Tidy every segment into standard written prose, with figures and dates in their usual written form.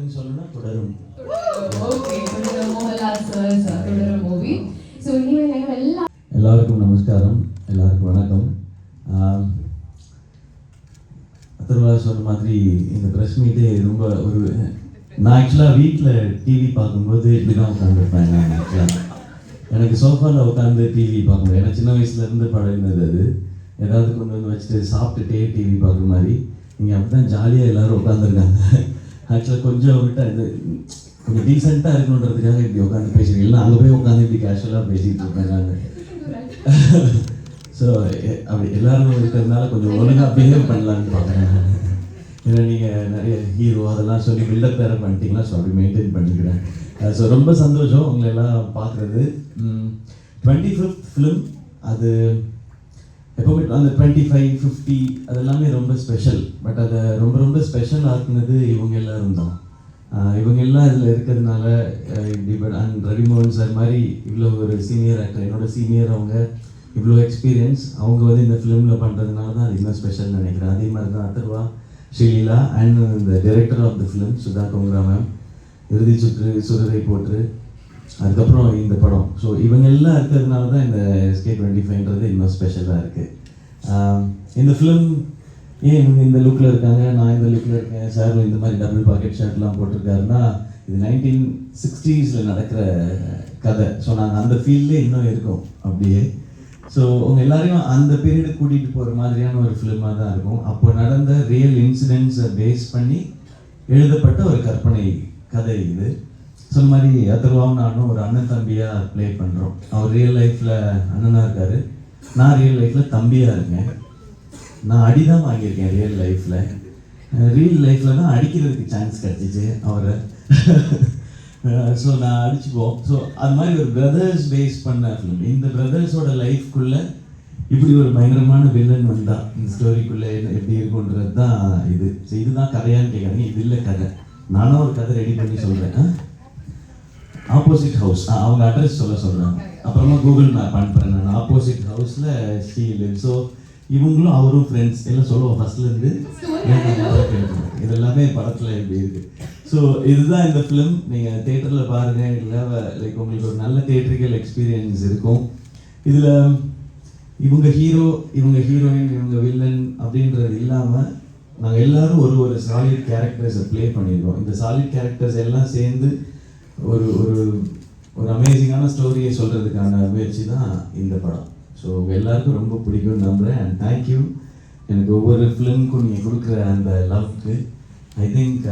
டக்குன்னு சொல்லணும்னா தொடரும். ஓகே, மோகன்லால் சார் தொடரும் மூவி. ஸோ இனிமேல் நாங்கள் எல்லாருக்கும் நமஸ்காரம், எல்லாருக்கும் வணக்கம். அத்தர்வா சொன்ன மாதிரி இந்த ப்ரெஸ் மீட்டே ரொம்ப நான் ஆக்சுவலாக வீட்டில் டிவி பார்க்கும்போது இப்படி தான் உட்காந்துருப்பேன். நான் ஆக்சுவலாக எனக்கு சோஃபாவில் உட்காந்து டிவி பார்க்கணும். ஏன்னா சின்ன வயசுலேருந்து பழகினது அது. ஏதாவது கொண்டு வந்து வச்சுட்டு சாப்பிட்டுட்டே டிவி பார்க்குற மாதிரி இங்கே அப்படி தான் ஜாலியாக எல்லோரும் உட்காந்துருக்காங்க. ஆக்சுவலாக கொஞ்சம் விட்டு இது கொஞ்சம் டீசெண்டாக இருக்கணுன்றதுக்காக இப்படி உட்காந்து பேசுகிறீங்க. இல்லை அங்கே போய் உட்காந்து இப்படி கேஷுவலாக பேசிகிட்டு இருப்பேன் நான். ஸோ அப்படி எல்லோரும் இருக்கிறதுனால கொஞ்சம் ஒழுங்காக பிஹேவ் பண்ணலான்னு பார்க்குறேன். ஏன்னா நீங்கள் நிறைய ஹீரோ அதெல்லாம் சொல்லி பில்டப் வேறு பண்ணிட்டீங்களா, ஸோ அப்படி மெயின்டைன் பண்ணிக்கிறேன். ஸோ ரொம்ப சந்தோஷம் உங்களை எல்லாம் பார்க்குறது. 25th ஃபிலிம் அது எப்போவுமே அந்த 25, 50 அதெல்லாமே ரொம்ப ஸ்பெஷல். பட் அதை ரொம்ப ரொம்ப ஸ்பெஷல் ஆக்குனது இவங்க எல்லோரும் தான். இவங்க எல்லாம் இதில் இருக்கிறதுனால இப்படி அண்ட் ரவிமோகன் சார் மாதிரி இவ்வளோ ஒரு சீனியர் ஆக்டர், என்னோட சீனியர், அவங்க இவ்வளோ எக்ஸ்பீரியன்ஸ் அவங்க வந்து இந்த ஃபிலிமில் பண்ணுறதுனால தான் அது இன்னும் ஸ்பெஷல் நினைக்கிறேன். அதே மாதிரி தான் அத்தர்வா, ஸ்ரீலீலா அண்ட் இந்த director of the film Sudha Kongara ma'am, Irudhi Suttru, சுரரை போற்று, அதுக்கப்புறம் இந்த படம். ஸோ இவங்க எல்லாம் இருக்கிறதுனால தான் இந்த SK25ன்றது இன்னும் ஸ்பெஷலாக இருக்குது. இந்த ஃபிலிம் ஏன் இவங்க இந்த லுக்கில் இருக்காங்க, நான் இந்த லுக்கில் இருக்கேன், சார் இந்த மாதிரி டபுள் பாக்கெட் ஷர்ட்லாம் போட்டிருக்காருன்னா இது 1960s நடக்கிற கதை. ஸோ நாங்கள் அந்த ஃபீல்ட்லேயே இன்னும் இருக்கோம் அப்படியே. ஸோ உங்கள் எல்லாரையும் அந்த பீரியடு கூட்டிகிட்டு போகிற மாதிரியான ஒரு ஃபிலிமாக தான் இருக்கும். அப்போ நடந்த ரியல் இன்சிடென்ட்ஸை பேஸ் பண்ணி எழுதப்பட்ட ஒரு கற்பனை கதை இது. சொன்ன மாதிரி அத்தர்வாவும் நானும் ஒரு அண்ணன் தம்பியாக ப்ளே பண்ணுறோம். அவர் ரியல் லைஃப்பில் அண்ணனாக இருக்கார், நான் ரியல் லைஃப்பில் தம்பியாக இருக்கேன். நான் அடி தான் வாங்கியிருக்கேன் ரியல் லைஃப்பில் தான் அடிக்கிறதுக்கு சான்ஸ் கிடச்சிச்சு அவரை. ஸோ நான் அடிச்சுப்போம். ஸோ அது மாதிரி ஒரு பிரதர்ஸ் பேஸ் பண்ண ஃபிலிம். இந்த பிரதர்ஸோட லைஃப்குள்ளே இப்படி ஒரு பயங்கரமான வில்லன் வந்தால் இந்த ஸ்டோரிக்குள்ளே எப்படி இருக்குன்றது தான் இது. ஸோ இதுதான் கதையான்னு கேட்குறாங்க. இது இல்லை கதை, நானும் ஒரு கதை ரெடி பண்ணி சொல்கிறேன். ஆப்போசிட் ஹவுஸ், அவங்க அட்ரஸ் சொல்கிறாங்க, அப்புறமா கூகுள் மேப் அனுப்புகிறேன் நான். ஆப்போசிட் ஹவுஸில் ஸ்டீல். ஸோ இவங்களும் அவரும் ஃப்ரெண்ட்ஸ் எல்லாம் சொல்லுவோம் ஃபஸ்ட்லேருந்து. இது எல்லாமே படத்தில் எப்படி இருக்குது. ஸோ இதுதான் இந்த ஃபிலிம். நீங்கள் தேட்டரில் பாருங்கள், இல்லை லைக் உங்களுக்கு ஒரு நல்ல தேட்டரிக்கல் எக்ஸ்பீரியன்ஸ் இருக்கும். இதில் இவங்க ஹீரோ, இவங்க ஹீரோயின், இவங்க வில்லன் அப்படின்றது இல்லாமல் நாங்கள் எல்லோரும் ஒரு சாலிட் கேரக்டர்ஸை ப்ளே பண்ணியிருக்கோம். இந்த சாலிட் கேரக்டர்ஸ் எல்லாம் சேர்ந்து ஒரு ஒரு அமேசிங்கான ஸ்டோரியை சொல்கிறதுக்கான முயற்சி தான் இந்த படம். ஸோ எல்லாருக்கும் ரொம்ப பிடிக்கும்னு நம்புகிறேன். அண்ட் தேங்க்யூ எனக்கு ஒவ்வொரு ஃபிலிமுக்கும் நீங்கள் கொடுக்குற அந்த லவ்க்கு. ஐ திங்க்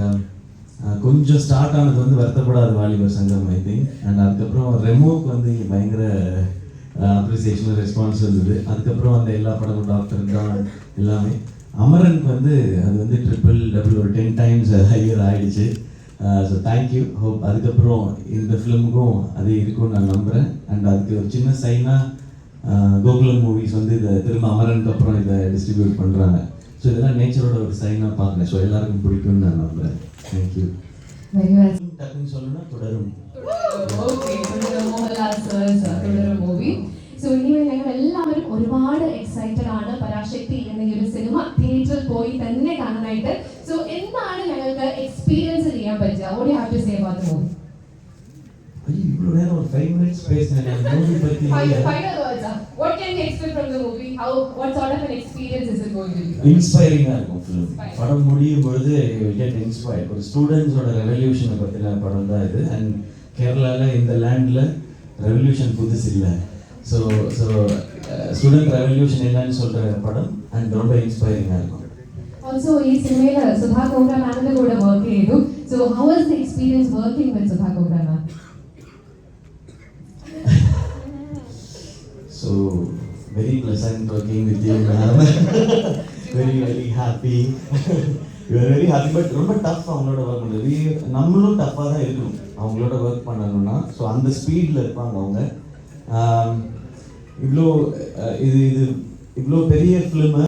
கொஞ்சம் ஸ்டார்ட் ஆனது வந்து வருத்தப்படாத வாலிபர் சங்கம் ஐ திங்க். அண்ட் அதுக்கப்புறம் ரெமோவுக்கு வந்து இங்கே பயங்கர அப்ரிசியேஷன் ரெஸ்பான்ஸ் இருந்தது. அதுக்கப்புறம் அந்த எல்லா படமும் டாக்டர் தான் எல்லாமே. அமரனுக்கு வந்து அது வந்து டபுள் ஒரு 10 times ஹையர் ஆகிடுச்சு. So thank you. ஹோப் அதுக்கப்புறம் இந்த ஃபிலிமுக்கும் அதே இருக்கும்னு நான் நம்புகிறேன். அண்ட் அதுக்கு ஒரு சின்ன சைனாக கோகுலம் மூவிஸ் வந்து இதை திரும்ப அமரனுக்கு அப்புறம் இதை டிஸ்ட்ரிபியூட் பண்ணுறாங்க. ஸோ இதெல்லாம் நேச்சரோட ஒரு சைனாக பார்க்குறேன். ஸோ எல்லாருக்கும் பிடிக்கும்னு நான் நம்புகிறேன். தேங்க்யூ. டக்குன்னு சொல்லணும்னா தொடரும். ஓகே, மோகன்லால் சார் தொடரும் மூவி. ஸோ ഇനിമേൽ ഞങ്ങൾ എല്ലാവരും ഒരുപാട് എക്സൈറ്റഡ് ആണ് പരാശക്തി എന്ന ഈ ഒരു സിനിമ തിയേറ്ററിൽ പോയി തന്നെ കാണാനായിട്ട്. സോ എന്താണ് ഞങ്ങൾക്ക് എക്സ്പീരിയൻസ് ചെയ്യാൻ പറ്റുക? What do you have to say about the movie? இவ்வளோ நேரம் ஒரு 5 minutes பேசினேன் மூவி பற்றி. Final words. What can we expect from the movie? What sort of an experience is it going to be? இன்ஸ்பைரிங்காக இருக்கும் film. படம் முடியும் பொழுது get inspire. ஒரு ஸ்டூடெண்ட்ஸோட ரெவல்யூஷனை பற்றின படம் தான் இது. அண்ட் கேரளாவில் இந்த லேண்டில் ரெவல்யூஷன் புதுசு இல்லை. ஸோ ஸ்டூடெண்ட் ரெவல்யூஷன் என்னன்னு சொல்கிற படம். அண்ட் ரொம்ப இன்ஸ்பைரிங்காக இருக்கும். Also ഈ സിനിമയിൽ സുധാ കോങ്ക്ര മാമിന്റെ കൂടെ വർക്ക് ചെയ്തു. So how was the experience working with Sudha Kogra ma'am? So very pleasant working with you ma'am. very happy. You are very happy. But ரொம்ப டஃப் அவங்களோட ஒர்க் பண்ணுறது. நம்மளும் டஃப்பாக தான் இருக்கணும் அவங்களோட ஒர்க் பண்ணணும்னா. ஸோ அந்த ஸ்பீடில் இருப்பாங்க அவங்க. இவ்வளோ இது இவ்வளோ பெரிய ஃபிலிமு